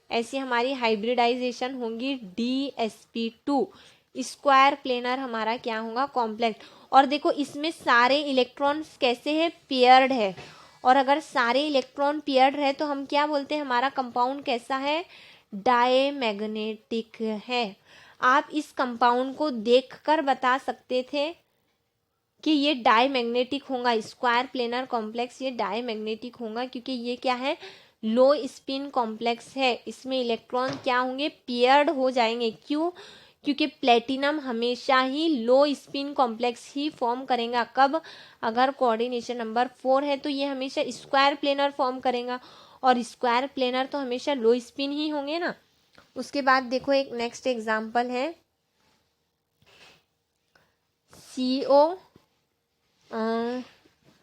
[SPEAKER 1] ऐसी हमारी हाइब्रिडाइजेशन होंगी DsP2। स्क्वायर प्लेनर हमारा क्या होगा, कॉम्प्लेक्स। और देखो इसमें सारे इलेक्ट्रॉन्स कैसे हैं, पेयर्ड है। और अगर सारे इलेक्ट्रॉन पेयर्ड है तो हम क्या बोलते हैं, हमारा कंपाउंड कैसा है, डायमैग्नेटिक है। आप इस कंपाउंड को देखकर बता सकते थे कि ये डायमैग्नेटिक होगा, स्क्वायर प्लेनर कॉम्प्लेक्स ये डायमैग्नेटिक होगा, क्योंकि ये क्या है, लो स्पिन कॉम्प्लेक्स है। इसमें इलेक्ट्रॉन क्या होंगे, पेयर्ड हो जाएंगे। क्यों, क्योंकि प्लेटिनम हमेशा ही लो स्पिन कॉम्प्लेक्स ही फॉर्म करेगा। कब, अगर कोऑर्डिनेशन नंबर 4 है तो ये हमेशा स्क्वायर प्लेनर फॉर्म करेगा और स्क्वायर प्लेनर तो हमेशा लो स्पिन ही होंगे ना। उसके बाद देखो एक नेक्स्ट एग्जांपल है CO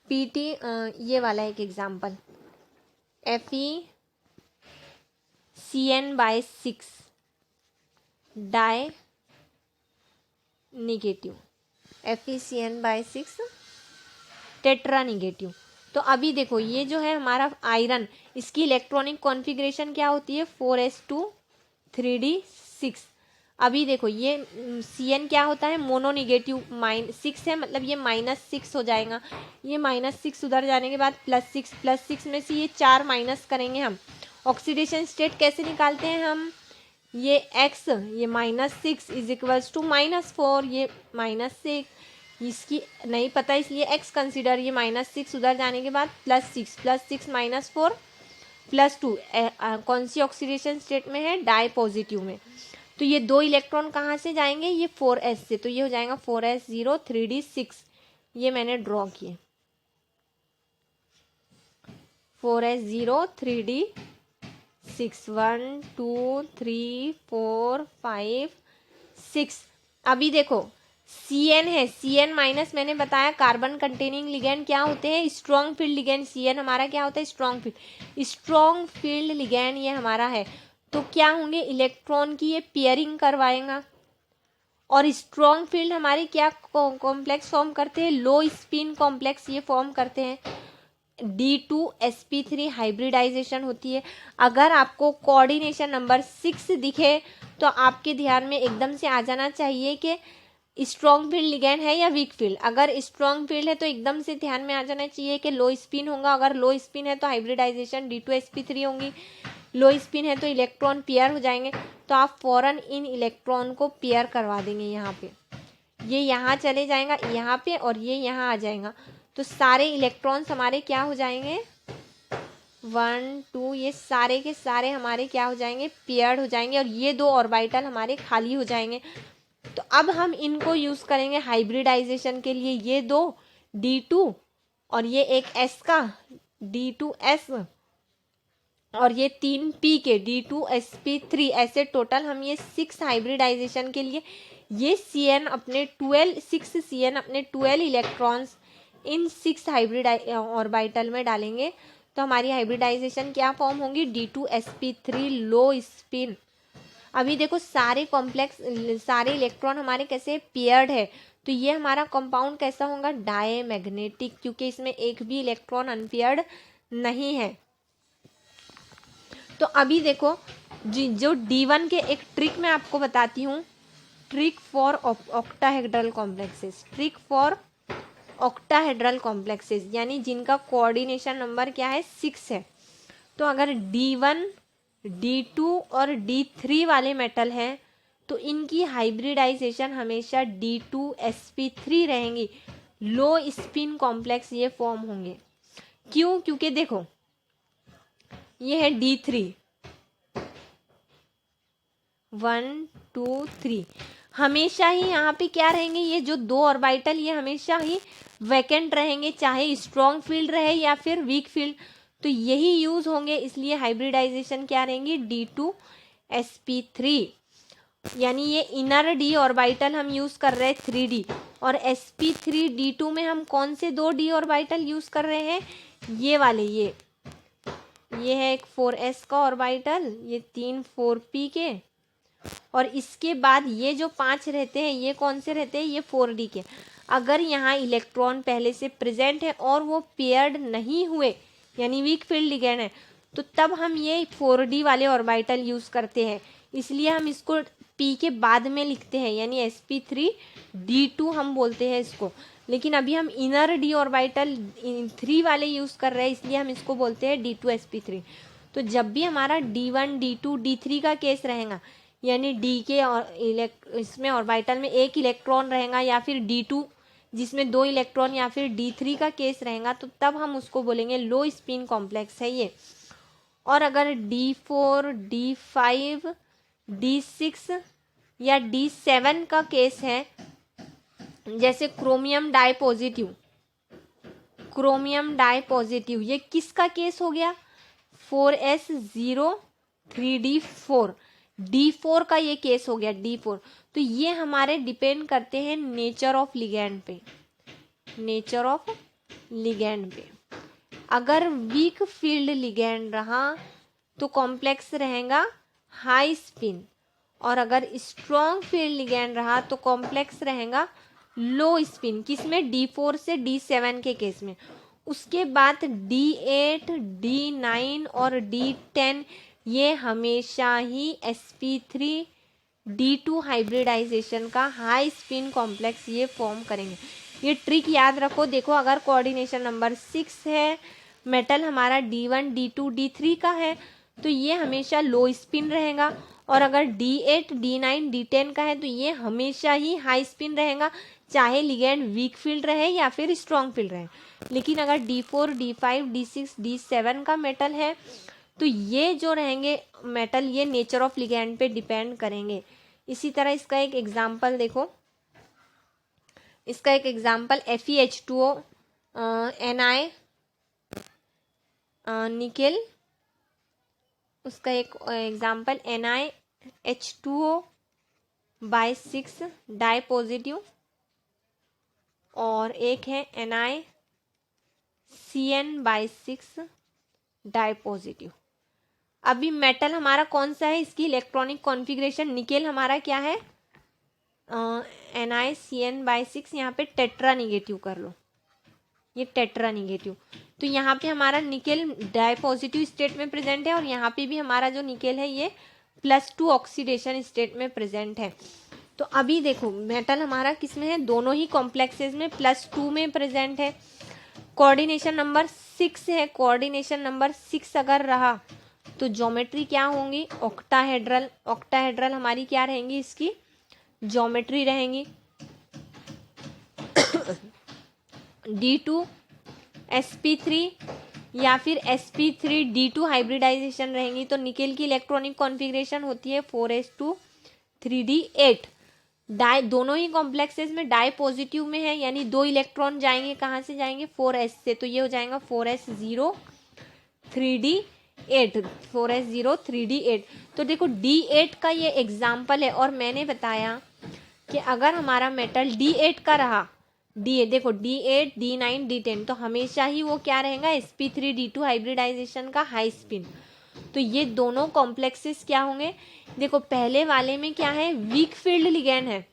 [SPEAKER 1] PT, ये वाला एक example FeCN/6 di negative, FeCN/6 tetra negative. तो अभी देखो ये जो है हमारा आयरन, इसकी इलेक्ट्रॉनिक कॉन्फ़िगरेशन क्या होती है, 4s2 3d6। अभी देखो ये Cn क्या होता है, मोनोनिगेटिव, -6 है, मतलब ये -6 हो जाएगा। ये -6 उधर जाने के बाद +6 में से ये 4 माइनस करेंगे हम। ऑक्सीडेशन स्टेट कैसे निकालते हैं हम, ये x, ये -6 इज इक्वल्स टू -4, ये -6, इसकी नहीं पता इसलिए x कंसिडर, ये -6 उधर जाने के बाद +6 -4 +2, कौन सी ऑक्सीडेशन स्टेट में है, डाई पॉजिटिव में। तो ये 2 इलेक्ट्रॉन कहाँ से जाएंगे, ये 4s से, तो ये हो जाएगा 4s0 3d6, ये मैंने ड्रॉ किए 4s0 3d6 1 2 3 4 5 6। अभी देखो Cn है, Cn माइनस मैंने बताया कार्बन कंटेनिंग लिगेंड क्या होते हैं, स्ट्रॉन्ग फील्ड लिगेंड। Cn हमारा क्या होता है, स्ट्रॉन्ग फील्ड लिगेंड ये हमारा है। तो क्या होंगे, इलेक्ट्रॉन की ये पेयरिंग करवाएगा। और स्ट्रॉन्ग फील्ड हमारे क्या कॉम्प्लेक्स फॉर्म करते हैं, लो स्पिन कॉम्प्लेक्स ये फॉर्म करते हैं। D2sp3 हाइब्रिडाइजेशन होती है। अगर आपको कोऑर्डिनेशन नंबर 6 दिखे तो आपके ध्यान में एकदम से आ जाना चाहिए कि स्ट्रॉन्ग फील्ड लिगेंड है या वीक फील्ड। अगर स्ट्रॉन्ग फील्ड है तो एकदम से ध्यान में आ जाना चाहिए कि लो स्पिन होगा। अगर लो स्पिन है तो हाइब्रिडाइजेशन D2sp3 होंगी। लो स्पिन है तो इलेक्ट्रॉन पेयर हो जाएंगे। तो आप फौरन इन इलेक्ट्रॉन को पेयर करवा देंगे। यहाँ पे ये यहाँ चले जाएगा यहाँ पे और ये यहाँ आ जाएगा। तो सारे इलेक्ट्रॉन्स हमारे क्या हो जाएंगे, 1 2, ये सारे के सारे हमारे क्या हो जाएंगे, पेयर्ड हो जाएंगे, और ये 2 ऑर्बिटल हमारे खाली हो जाएंगे। तो अब हम इनको यूज करेंगे हाइब्रिडाइजेशन के लिए, ये 2 D2 और ये एक S का D2S और ये 3 P के D2sp3, ऐसे टोटल हम ये 6 हाइब्रिडाइजेशन के लिए ये CN अपने 6 CN अपने 12 इलेक्ट्रॉन्स इन 6 हाइब्रिड ऑर्बिटल में डालेंगे। तो हमारी हाइब्रिडाइजेशन क्या फॉर्म होंगी, D2sp3 लो स्पिन। अभी देखो सारे कॉम्प्लेक्स, सारे इलेक्ट्रॉन हमारे कैसे पेयर्ड है, तो ये हमारा कंपाउंड कैसा होगा, डायमैग्नेटिक, क्योंकि इसमें एक भी इलेक्ट्रॉन अनपेयर्ड नहीं है। तो अभी देखो जो D1 के एक ट्रिक मैं आपको बताती हूँ, trick for octahedral complexes, trick for octahedral complexes, यानी जिनका कोऑर्डिनेशन नंबर क्या है, 6 है। तो अगर D1 D2 और D3 वाले मेटल हैं तो इनकी हाइब्रिडाइजेशन हमेशा D2sp3 रहेंगी, लो स्पिन कॉम्प्लेक्स ये फॉर्म होंगे। क्यों, क्योंकि देखो ये है D3, 1 2 3, हमेशा ही यहाँ पे क्या रहेंगे, ये जो 2 ऑर्बिटल ये हमेशा ही वैकेंट रहेंगे, चाहे स्ट्रॉन्ग फील्ड रहे या फिर वीक फील्ड, तो यही यूज होंगे। इसलिए हाइब्रिडाइजेशन क्या रहेंगी, D2sp3, यानी ये इनर D ऑर्बिटल हम यूज कर रहे हैं 3D, और sp3 D2 में हम कौन से 2 D ऑर्बिटल यूज कर रहे हैं, ये वाले, ये है एक 4s का ऑर्बिटल, ये 3 4p के, और इसके बाद ये जो 5 रहते हैं ये कौन से रहते हैं, ये 4d के। अगर यहाँ इलेक्ट्रॉन पहले से प्रेजेंट है और वो पेयर्ड नहीं हुए, यानी वीक फील्ड लिगेंड है, तो तब हम ये 4d वाले ऑर्बिटल यूज करते हैं, इसलिए हम इसको p के बाद में लिखते हैं, यानी sp3 D2 हम बोलते हैं इसको। लेकिन अभी हम इनर D ऑर्बिटल 3 वाले यूज कर रहे हैं, इसलिए हम इसको बोलते हैं D2sp3। तो जब भी हमारा D1 D2 D3 का केस रहेगा, यानी D के और इसमें ऑर्बिटल में एक इलेक्ट्रॉन रहेगा, या फिर D2 जिसमें 2 इलेक्ट्रॉन, या फिर D3 का केस रहेगा, तो तब हम उसको बोलेंगे लो स्पिन कॉम्प्लेक्स है ये। और अगर D4 D5 D6 या D7 का केस है, जैसे क्रोमियम डाई पॉजिटिव, ये किसका केस हो गया, 4s0 3d4, D4 का ये केस हो गया, D4। तो ये हमारे डिपेंड करते हैं नेचर ऑफ लिगैंड पे, नेचर ऑफ लिगैंड पे। अगर वीक फील्ड लिगैंड रहा तो कॉम्प्लेक्स रहेगा हाई स्पिन, और अगर स्ट्रॉन्ग फील्ड लिगैंड रहा तो कॉम्प्लेक्स रहेगा लो स्पिन, किसमें, D4 से D7 के केस में। उसके बाद D8 D9 और D10 ये हमेशा ही sp3 D2 हाइब्रिडाइजेशन का हाई स्पिन कॉम्प्लेक्स ये फॉर्म करेंगे। ये ट्रिक याद रखो। देखो अगर कोऑर्डिनेशन नंबर 6 है, मेटल हमारा D1 D2 D3 का है, तो ये हमेशा लो स्पिन रहेगा, और अगर D8 D9 D10 का है तो ये हमेशा ही हाई स्पिन रहेगा, चाहे लिगेंड वीक फील्ड रहे या फिर स्ट्रॉन्ग फील्ड रहे। लेकिन अगर D4 D5 D6 D7 का मेटल है तो ये जो रहेंगे मेटल ये नेचर ऑफ लिगेंड पे डिपेंड करेंगे। इसी तरह इसका एक एग्जांपल देखो, इसका एक एग्जांपल FeH2O Na निकेल, उसका एक एग्जांपल NiH2O/6 डाई पॉजिटिव, और एक है NiCN/6 डाई पॉजिटिव। अभी मेटल हमारा कौन सा है, इसकी इलेक्ट्रॉनिक कॉन्फ़िगरेशन, निकेल हमारा क्या है, NiCN/6, यहाँ पे टेट्रा निगेटिव कर लो, ये टेट्रा निगेटिव। तो यहाँ पे हमारा निकेल डाई पॉजिटिव स्टेट में प्रेजेंट है, और यहाँ पे भी हमारा जो निकेल है ये +2 ऑक्सीडेशन स्टेट में प्रेजेंट है। तो अभी देखो मेटल हमारा किस में है, दोनों ही कॉम्प्लेक्सेस में +2 में प्रेजेंट है। कोऑर्डिनेशन नंबर 6 है, कोऑर्डिनेशन नंबर 6 अगर रहा तो ज्योमेट्री क्या होंगी, ऑक्टाहेड्रल। ऑक्टाहेड्रल हमारी क्या रहेंगी, इसकी ज्योमेट्री रहेंगी D2 sp3 या फिर sp3d2 हाइब्रिडाइजेशन रहेंगी। तो निकेल की इलेक्ट्रॉनिक कॉन्फ़िगरेशन होती है 4s2 3d8। डाई दोनों ही कॉम्प्लेक्सेस में डाई पॉजिटिव में है, यानी 2 इलेक्ट्रॉन जाएंगे, कहाँ से जाएंगे 4s से, तो ये हो जाएगा 4s0 3d8 4s0 3d8। तो देखो d8 का ये एग्जाम्पल है, और मैंने बताया कि अगर हमारा मेटल d8 का रहा, d8 देखो d8 d9 d10, तो हमेशा ही वो क्या रहेगा sp3d2 हाइब्रिडाइजेशन का हाई स्पिन। तो ये दोनों कॉम्प्लेक्सेस क्या होंगे, देखो पहले वाले में क्या है वीक फील्ड लिगैंड है,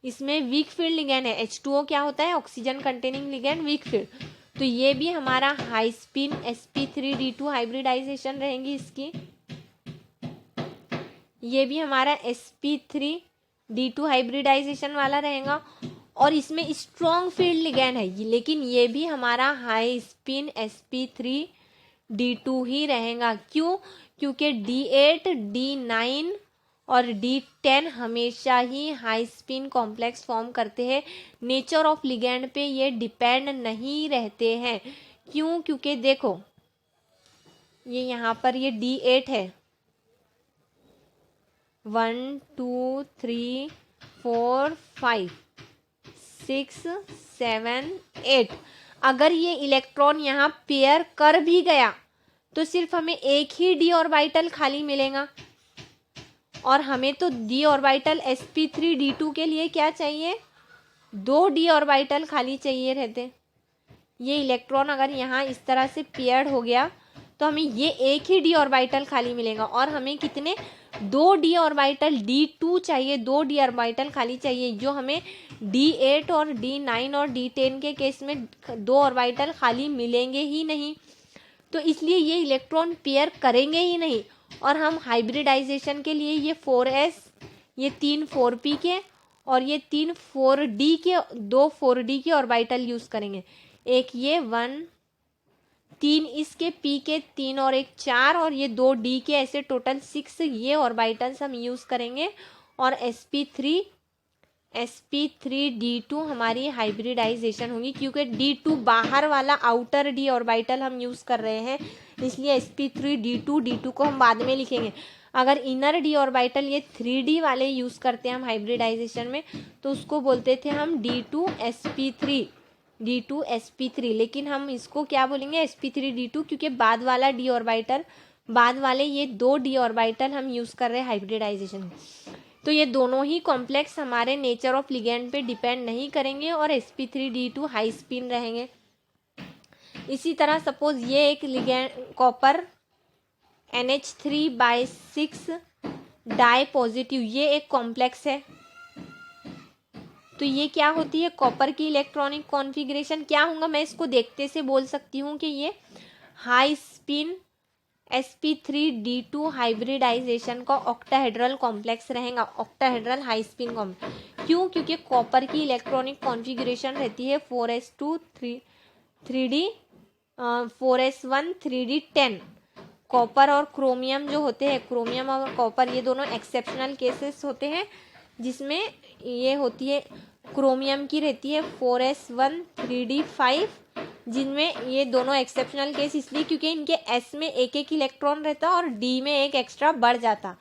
[SPEAKER 1] इसमें वीक फील्ड लिगैंड है, H2O क्या होता है oxygen containing ligand weak field. तो ये भी हमारा हाई स्पिन sp3d2 हाइब्रिडाइजेशन रहेंगी इसकी, ये भी हमारा sp3d2 हाइब्रिडाइजेशन वाला रहेगा, और इसमें स्ट्रॉन्ग फील्ड लिगैंड है, लेकिन ये भी हमारा हाई स्पिन sp3d2 ही रहेगा। क्यों, क्योंकि d8 d9 और d10 हमेशा ही हाई स्पिन कॉम्प्लेक्स फॉर्म करते हैं, नेचर ऑफ लिगैंड पे ये डिपेंड नहीं रहते हैं। क्यों, क्योंकि देखो ये यहाँ पर ये d8 है, 1 2 3 4 5 6 7 8। अगर ये इलेक्ट्रॉन यहाँ पेयर कर भी गया तो सिर्फ हमें एक ही d ऑर्बिटल खाली मिलेगा, और हमें तो d ऑर्बिटल sp3d2 के लिए क्या चाहिए 2 d ऑर्बिटल खाली चाहिए रहते। ये इलेक्ट्रॉन अगर यहाँ इस तरह से पेयर्ड हो गया तो हमें ये एक ही d ऑर्बिटल खाली मिलेगा, और हमें कितने 2 d ऑर्बिटल d2 चाहिए, 2 d ऑर्बिटल खाली चाहिए, जो हमें d8 और d9 और d10 के केस में 2 ऑर्बिटल खाली मिलेंगे ही नहीं। तो इसलिए ये इलेक्ट्रॉन पेयर करेंगे ही नहीं, और हम हाइब्रिडाइजेशन के लिए ये 4s, ये 3 4p के और ये 3 4d के, 2 4d के ऑर्बिटल यूज करेंगे। एक ये 1 3 इसके p के 3 और एक 4 और ये 2 d के, ऐसे टोटल 6 ये ऑर्बिटल्स हम यूज करेंगे, और sp3d2 हमारी हाइब्रिडाइजेशन होगी, क्योंकि d2 बाहर वाला आउटर d ऑर्बिटल हम यूज कर रहे हैं, इसलिए sp3d2 को हम बाद में लिखेंगे। अगर इनर d ऑर्बिटल ये 3d वाले यूज करते हैं हम हाइब्रिडाइजेशन में, तो उसको बोलते थे हम d2sp3, लेकिन हम इसको क्या बोलेंगे sp3d2, क्योंकि बाद वाला d ऑर्बिटल, बाद वाले ये 2 d ऑर्बिटल हम यूज कर रहे हैं हाइब्रिडाइजेशन में। तो ये दोनों ही कॉम्प्लेक्स हमारे नेचर ऑफ लिगैंड पे डिपेंड नहीं करेंगे, और sp3d2 हाई स्पिन रहेंगे। इसी तरह सपोज ये एक ligand copper NH3/6 die positive, ये एक कॉम्प्लेक्स है। तो ये क्या होती है कॉपर की इलेक्ट्रॉनिक कॉन्फ़िगरेशन क्या होगा, मैं इसको देखते से बोल सकती हूँ कि ये हाई स्पिन sp3d2 हाइब्रिडाइजेशन का ऑक्टाहेड्रल कॉम्प्लेक्स रहेगा, ऑक्टाहेड्रल हाई स्पिन कॉम्प्लेक्स। क्यों, क्योंकि कॉपर की इलेक्ट्रॉनिक कॉन्फ़िगरेशन रहती है 4s2 3d 4s1 3d10। Copper और क्रोमियम जो होते हैं, क्रोमियम और कॉपर ये दोनों एक्सेप्शनल केसेस होते हैं, जिसमें ये होती है क्रोमियम की रहती है 4s1 3d5, जिनमें ये दोनों एक्सेप्शनल केस इसलिए क्योंकि इनके s में एक एक इलेक्ट्रॉन रहता और d में एक एक्स्ट्रा बढ़ जाता,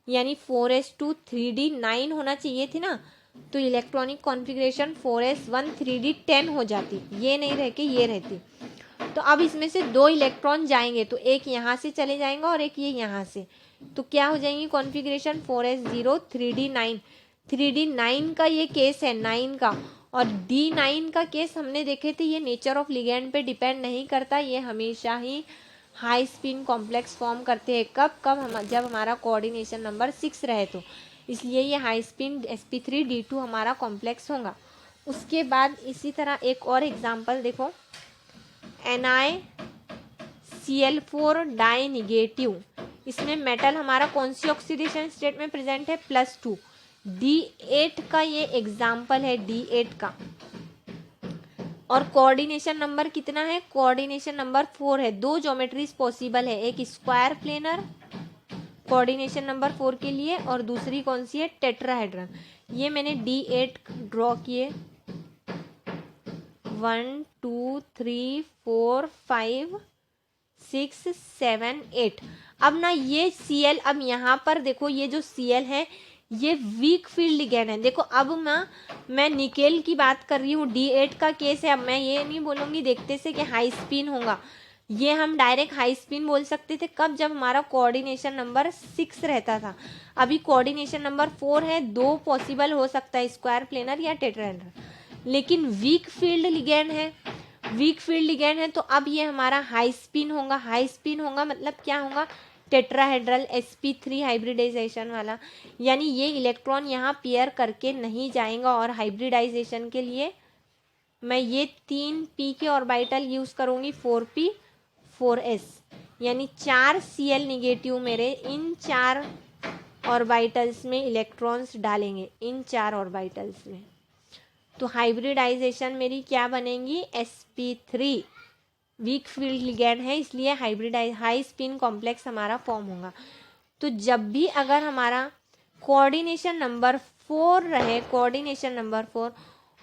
[SPEAKER 1] यानी 4s2 3d9 होना चाहिए थी ना, तो इलेक्ट्रॉनिक कॉन्फ़िगरेशन 4s1 3d10 हो जाती, ये नहीं रह के ये रहती। तो अब इसमें से 2 इलेक्ट्रॉन जाएंगे, तो एक यहाँ से चले जाएंगे और एक ये यहाँ से, तो क्या हो जाएंगी कॉन्फ़िगरेशन 4s0 3d9। 3d9 का ये केस है 9 का, और d9 का केस हमने देखे थे, ये नेचर ऑफ लिगैंड पे डिपेंड नहीं करता, ये हमेशा ही हाई स्पिन कॉम्प्लेक्स फॉर्म करते हैं। कब कब हम जब हमारा कोऑर्डिनेशन नंबर 6 रहे, तो इसलिए ये हाई स्पिन sp3d2 हमारा कॉम्प्लेक्स होगा। उसके बाद इसी तरह एक और एग्जाम्पल देखो, NiCl4 डाई निगेटिव, इसमें मेटल हमारा कौन सी ऑक्सीडेशन स्टेट में प्रेजेंट है +2। d8 का ये एग्जाम्पल है, d8 का, और कोऑर्डिनेशन नंबर कितना है, कोऑर्डिनेशन नंबर 4 है। 2 ज्योमेट्रीज पॉसिबल है, एक स्क्वायर प्लेनर कोऑर्डिनेशन नंबर 4 के लिए, और दूसरी कौन सी है टेट्राहेड्रन। ये मैंने d8 ड्रॉ किए, 1 2 3 4 5 6 7 8। अब ना ये Cl, अब यहाँ पर देखो ये जो Cl है ये वीक फील्ड लिगैंड है। देखो अब मैं निकेल की बात कर रही हूँ, D8 का केस है। अब मैं ये नहीं बोलूँगी देखते से कि हाई स्पिन होगा, ये हम डायरेक्ट हाई स्पिन बोल सकते थे कब, जब हमारा कोऑर्डिनेशन नंबर 6 रहता था। अभी कोऑर्डिनेशन नंबर 4 है, 2 पॉसिबल हो सकता है, स्क्वायर प्लेनर या टेट्राहेड्रल। लेकिन वीक फील्ड लिगैंड है, वीक फील्ड लिगैंड है, तो अब ये हमारा हाई स्पिन होगा। हाई स्पिन होगा मतलब क्या होगा, टेट्राहेड्रल sp3 हाइब्रिडाइजेशन वाला, यानी ये इलेक्ट्रॉन यहाँ पेयर करके नहीं जाएगा। और हाइब्रिडाइजेशन के लिए मैं ये 3p के ऑर्बिटल यूज करूँगी, 4p 4s, यानी 4 Cl निगेटिव मेरे इन 4 ऑर्बिटल्स में इलेक्ट्रॉन्स डालेंगे, इन 4 ऑर्बिटल्स में। तो हाइब्रिडाइजेशन मेरी क्या बनेगी, sp3, वीक फील्ड लिगैंड है इसलिए हाई स्पिन कॉम्प्लेक्स हमारा फॉर्म होगा। तो जब भी अगर हमारा कोऑर्डिनेशन नंबर 4 रहे, कोऑर्डिनेशन नंबर 4,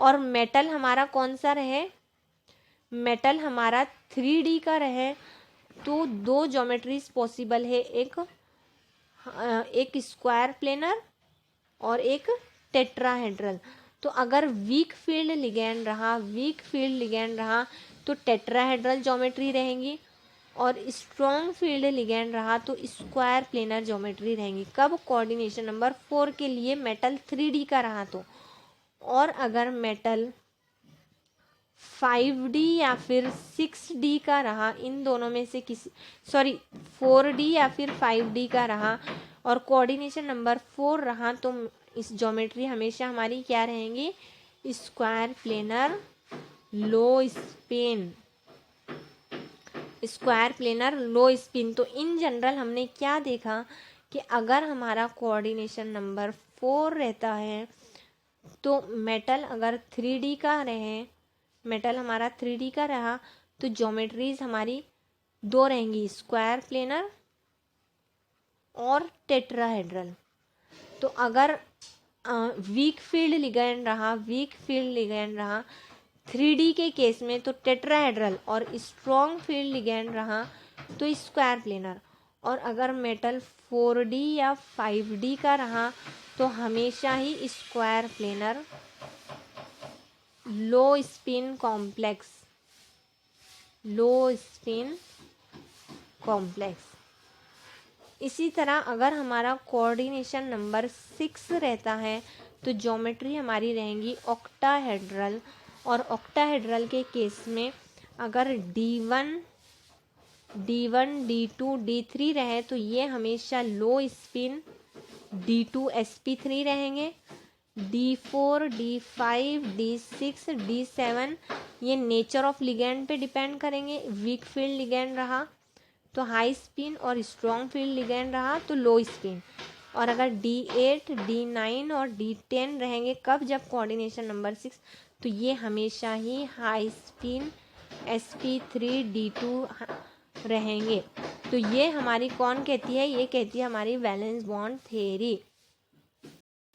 [SPEAKER 1] और मेटल हमारा कौन सा रहे, मेटल हमारा 3D का रहे, तो 2 ज्योमेट्रीज पॉसिबल है, एक स्क्वायर प्लेनर और एक टेट्राहेड्रल। तो अगर वीक फील्ड लिगैंड रहा तो टेट्राहेड्रल ज्योमेट्री रहेंगी, और स्ट्रॉन्ग फील्ड लिगैंड रहा तो स्क्वायर प्लेनर ज्योमेट्री रहेंगी। कब, कोऑर्डिनेशन नंबर 4 के लिए मेटल 3D का रहा तो। और अगर मेटल 5D या फिर 6D का रहा, इन दोनों में से किसी, 4D या फिर 5D का रहा और कोऑर्डिनेशन नंबर 4 रहा, तो इस ज्योमेट्री हमेशा हमारी क्या रहेंगी, square planar low spin, square planar low spin. तो इन जनरल हमने क्या देखा कि अगर हमारा कोऑर्डिनेशन नंबर 4 रहता है तो मेटल अगर 3D का रहे, मेटल हमारा 3D का रहा तो ज्योमेट्रीज हमारी 2 रहेंगी, स्क्वायर प्लेनर और टेट्राहेड्रल। तो अगर वीक फील्ड लिगैंड रहा 3D के केस में तो टेट्राहेड्रल, और स्ट्रॉन्ग फील्ड लिगैंड रहा तो स्क्वायर प्लेनर। और अगर मेटल 4D या 5D का रहा तो हमेशा ही square planar low spin complex. इसी तरह अगर हमारा कोऑर्डिनेशन नंबर 6 रहता है तो ज्योमेट्री हमारी रहेंगी ऑक्टाहेड्रल, और ऑक्टाहेड्रल के केस में अगर D1, D2, D3 रहे तो ये हमेशा लो स्पिन D2 sp3 रहेंगे। D4, D5, D6, D7 ये नेचर ऑफ लिगैंड पे डिपेंड करेंगे। वीक फील्ड लिगैंड रहा तो हाई स्पिन, और स्ट्रॉन्ग फील्ड लिगैंड रहा तो लो स्पिन। और अगर D8, D9 और D10 रहेंगे कब, जब कोऑर्डिनेशन नंबर 6, तो ये हमेशा ही हाई स्पिन sp3 D2 रहेंगे। तो ये हमारी कौन कहती है, ये कहती है हमारी वैलेंस बॉन्ड थ्योरी।